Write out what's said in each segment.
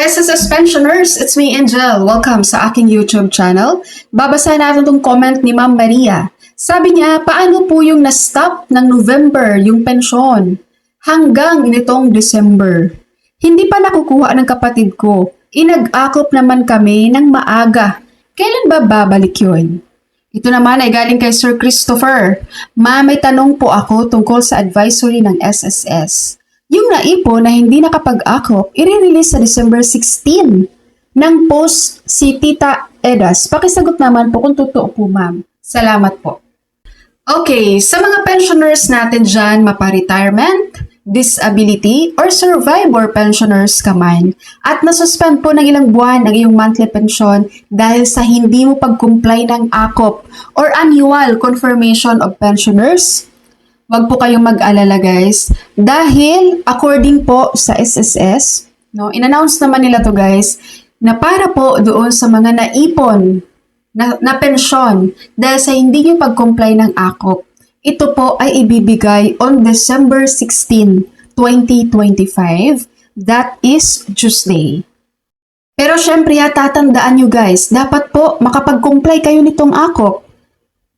SSS Pensioners, it's me Angel. Welcome sa aking YouTube channel. Babasahin natin itong comment ni Ma'am Maria. Sabi niya, paano po yung na-stop ng November yung pensyon hanggang nitong December? Hindi pa nakukuha ng kapatid ko. Inag-akop naman kami ng maaga. Kailan ba babalik yun? Ito naman ay galing kay Sir Christopher. Ma, may tanong po ako tungkol sa advisory ng SSS. Yung naipon na hindi nakapag-akop, i-release sa December 16 ng post si Tita Edas. Pakisagot naman po kung totoo po, ma'am. Salamat po. Okay, sa mga pensioners natin dyan, mapa-retirement, disability, or survivor pensioners ka man, at nasuspend po ng ilang buwan ang iyong monthly pension dahil sa hindi mo pag-comply ng AKOP or annual confirmation of pensioners, wag po kayong mag-alala guys. Dahil according po sa SSS, in-announce naman nila to guys, na para po doon sa mga naipon na pensyon dahil sa hindi nyo pag-comply ng AKOP, ito po ay ibibigay on December 16, 2025. That is Tuesday. Pero syempre tatandaan nyo guys, dapat po makapag-comply kayo nitong AKOP.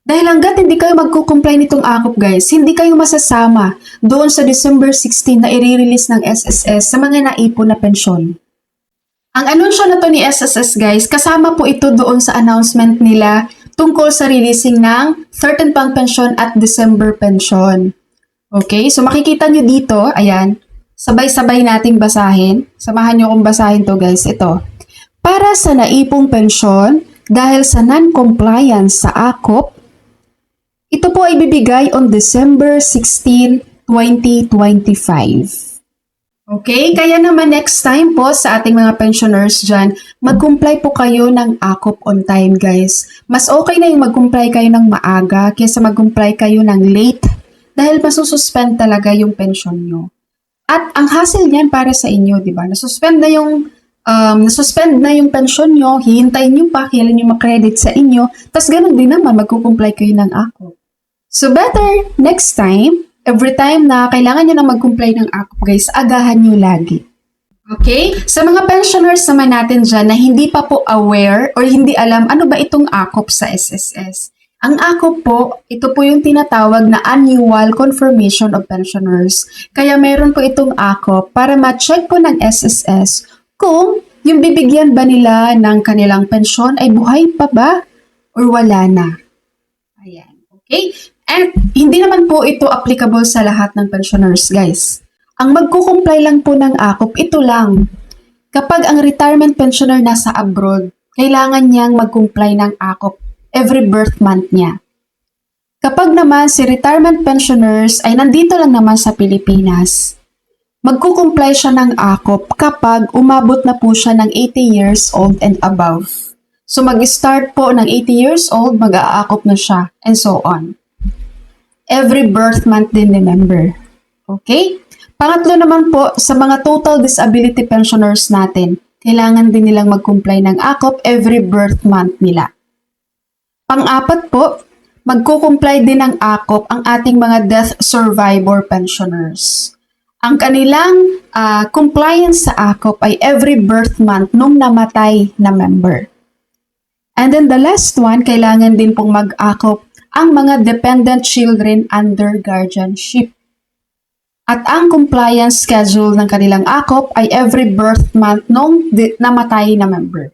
Dahil hanggat hindi kayo magkukumply nitong AKOP guys, hindi kayo masasama doon sa December 16 na i-release ng SSS sa mga naipon na pensyon. Ang anunsyo na to ni SSS guys, kasama po ito doon sa announcement nila tungkol sa releasing ng 13th month pension at December pension. Okay, so makikita nyo dito, ayan, sabay-sabay nating basahin. Samahan nyo kong basahin to guys, ito. Para sa naipong pensyon, dahil sa non-compliance sa AKOP, ito po ay bibigay on December 16, 2025. Okay, kaya naman next time po sa ating mga pensioners dyan, mag-comply po kayo ng AKOP on time guys. Mas okay na yung mag-comply kayo ng maaga kaysa mag-comply kayo ng late dahil masususpend talaga yung pension nyo. At ang hassle niyan para sa inyo, di ba? Nasuspend na yung pension nyo, hihintayin nyo pa kailan yung makredit sa inyo, tas ganun din naman mag-comply kayo ng AKOP. So better, next time, every time na kailangan nyo na mag-comply ng AKOP guys, agahan nyo lagi. Okay? Sa mga pensioners naman natin dyan na hindi pa po aware or hindi alam ano ba itong AKOP sa SSS. Ang AKOP po, ito po yung tinatawag na Annual Confirmation of Pensioners. Kaya meron po itong AKOP para ma-check po ng SSS kung yung bibigyan ba nila ng kanilang pensyon ay buhay pa ba or wala na. Ayan. Okay? At hindi naman po ito applicable sa lahat ng pensioners, guys. Ang magkukumply lang po ng AKOP, ito lang. Kapag ang retirement pensioner nasa abroad, kailangan niyang mag-comply ng AKOP every birth month niya. Kapag naman si retirement pensioners ay nandito lang naman sa Pilipinas, magkukumply siya ng AKOP kapag umabot na po siya ng 80 years old and above. So mag-start po ng 80 years old, mag-aakop na siya, and so on. Every birth month din remember. Okay? Pangatlo naman po, sa mga total disability pensioners natin, kailangan din nilang mag-comply ng AKOP every birth month nila. Pang-apat po, magkukumply din ng AKOP ang ating mga death survivor pensioners. Ang kanilang compliance sa AKOP ay every birth month nung namatay na member. And then the last one, kailangan din pong mag-AKOP ang mga dependent children under guardianship. At ang compliance schedule ng kanilang AKOP ay every birth month nung namatay na member.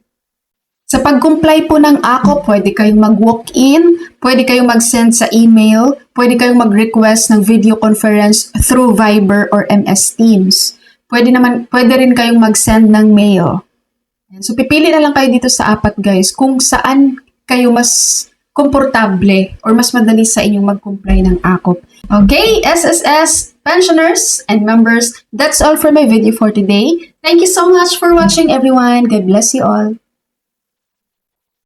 Sa pag-comply po ng AKOP, pwede kayong mag-walk-in, pwede kayong mag-send sa email, pwede kayong mag-request ng video conference through Viber or MS Teams. Pwede rin kayong mag-send ng mail. So pipili na lang kayo dito sa apat guys kung saan kayo mas komportable or mas madali sa inyong mag-comply ng AKOP. Okay, SSS pensioners and members, that's all for my video for today. Thank you so much for watching everyone. God bless you all.